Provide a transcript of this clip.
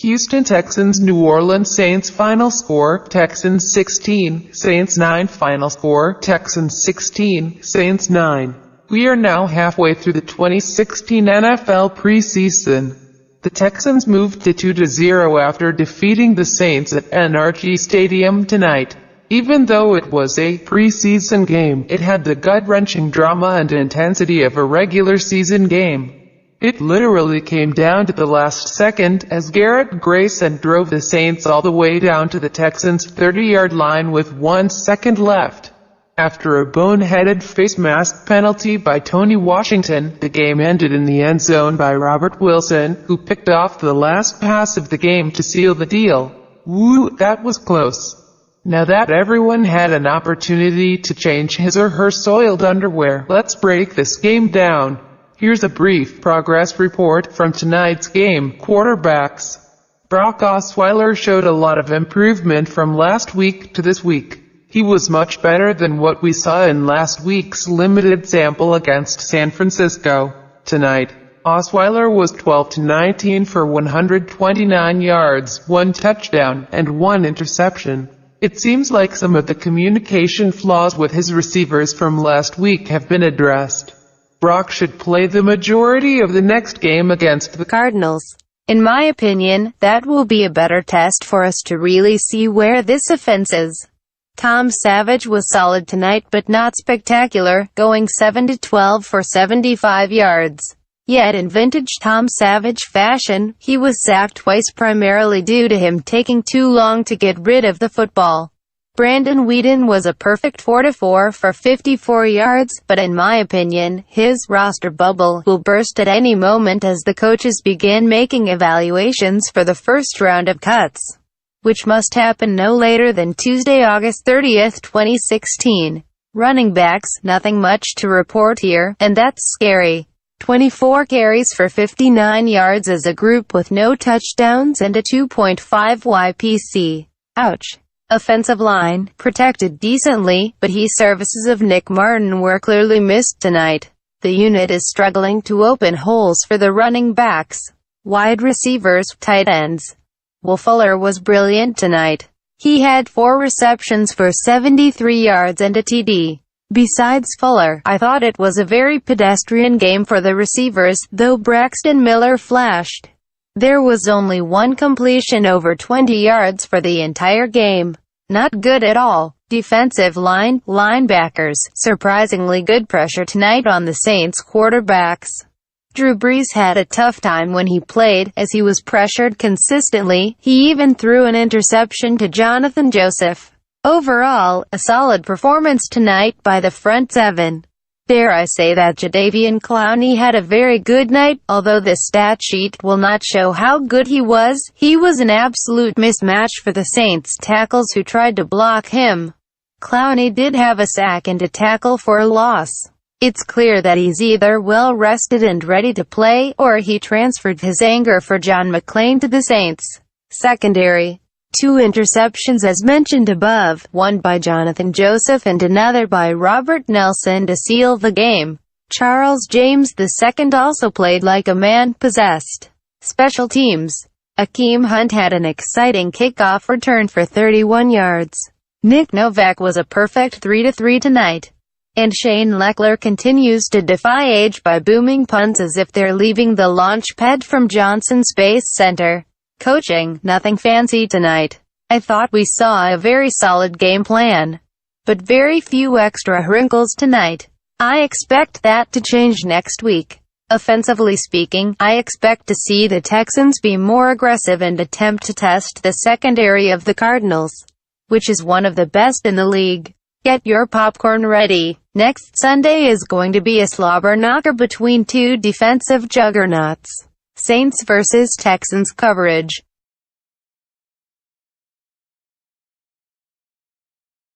Houston Texans New Orleans Saints final score, Texans 16, Saints 9 final score, Texans 16, Saints 9. We are now halfway through the 2016 NFL preseason. The Texans moved to 2-0 after defeating the Saints at NRG Stadium tonight. Even though it was a preseason game, it had the gut-wrenching drama and intensity of a regular season game. It literally came down to the last second as Garrett Grayson drove the Saints all the way down to the Texans' 30-yard line with 1 second left. After a boneheaded face mask penalty by Tony Washington, the game ended in the end zone by Robert Wilson, who picked off the last pass of the game to seal the deal. Woo, that was close. Now that everyone had an opportunity to change his or her soiled underwear, let's break this game down. Here's a brief progress report from tonight's game. Quarterbacks. Brock Osweiler showed a lot of improvement from last week to this week. He was much better than what we saw in last week's limited sample against San Francisco. Tonight, Osweiler was 12-19 for 129 yards, 1 touchdown, and 1 interception. It seems like some of the communication flaws with his receivers from last week have been addressed. Brock should play the majority of the next game against the Cardinals. In my opinion, that will be a better test for us to really see where this offense is. Tom Savage was solid tonight but not spectacular, going 7-12 for 75 yards. Yet in vintage Tom Savage fashion, he was sacked twice primarily due to him taking too long to get rid of the football. Brandon Whedon was a perfect 4-4 for 54 yards, but in my opinion, his roster bubble will burst at any moment as the coaches begin making evaluations for the first round of cuts, which must happen no later than Tuesday, August 30th, 2016. Running backs, nothing much to report here, and that's scary. 24 carries for 59 yards as a group with no touchdowns and a 2.5 YPC. Ouch. Offensive line, protected decently, but key services of Nick Martin were clearly missed tonight. The unit is struggling to open holes for the running backs, wide receivers, tight ends. Will Fuller was brilliant tonight. He had 4 receptions for 73 yards and a TD. Besides Fuller, I thought it was a very pedestrian game for the receivers, though Braxton Miller flashed. There was only 1 completion over 20 yards for the entire game. Not good at all. Defensive line, linebackers, surprisingly good pressure tonight on the Saints quarterbacks. Drew Brees had a tough time when he played, as he was pressured consistently. He even threw an interception to Jonathan Joseph. Overall, a solid performance tonight by the front seven. Dare I say that Jadeveon Clowney had a very good night, although the stat sheet will not show how good he was. He was an absolute mismatch for the Saints tackles who tried to block him. Clowney did have a sack and a tackle for a loss. It's clear that he's either well rested and ready to play, or he transferred his anger for John McClain to the Saints secondary. 2 interceptions as mentioned above, one by Jonathan Joseph and another by Robert Nelson to seal the game. Charles James II also played like a man possessed. Special teams. Akeem Hunt had an exciting kickoff return for 31 yards. Nick Novak was a perfect 3-3 tonight. And Shane Leckler continues to defy age by booming punts as if they're leaving the launch pad from Johnson Space Center. Coaching, nothing fancy tonight. I thought we saw a very solid game plan, but very few extra wrinkles tonight. I expect that to change next week. Offensively speaking, I expect to see the Texans be more aggressive and attempt to test the secondary of the Cardinals, which is one of the best in the league. Get your popcorn ready. Next Sunday is going to be a slobber knocker between 2 defensive juggernauts. Saints vs. Texans coverage.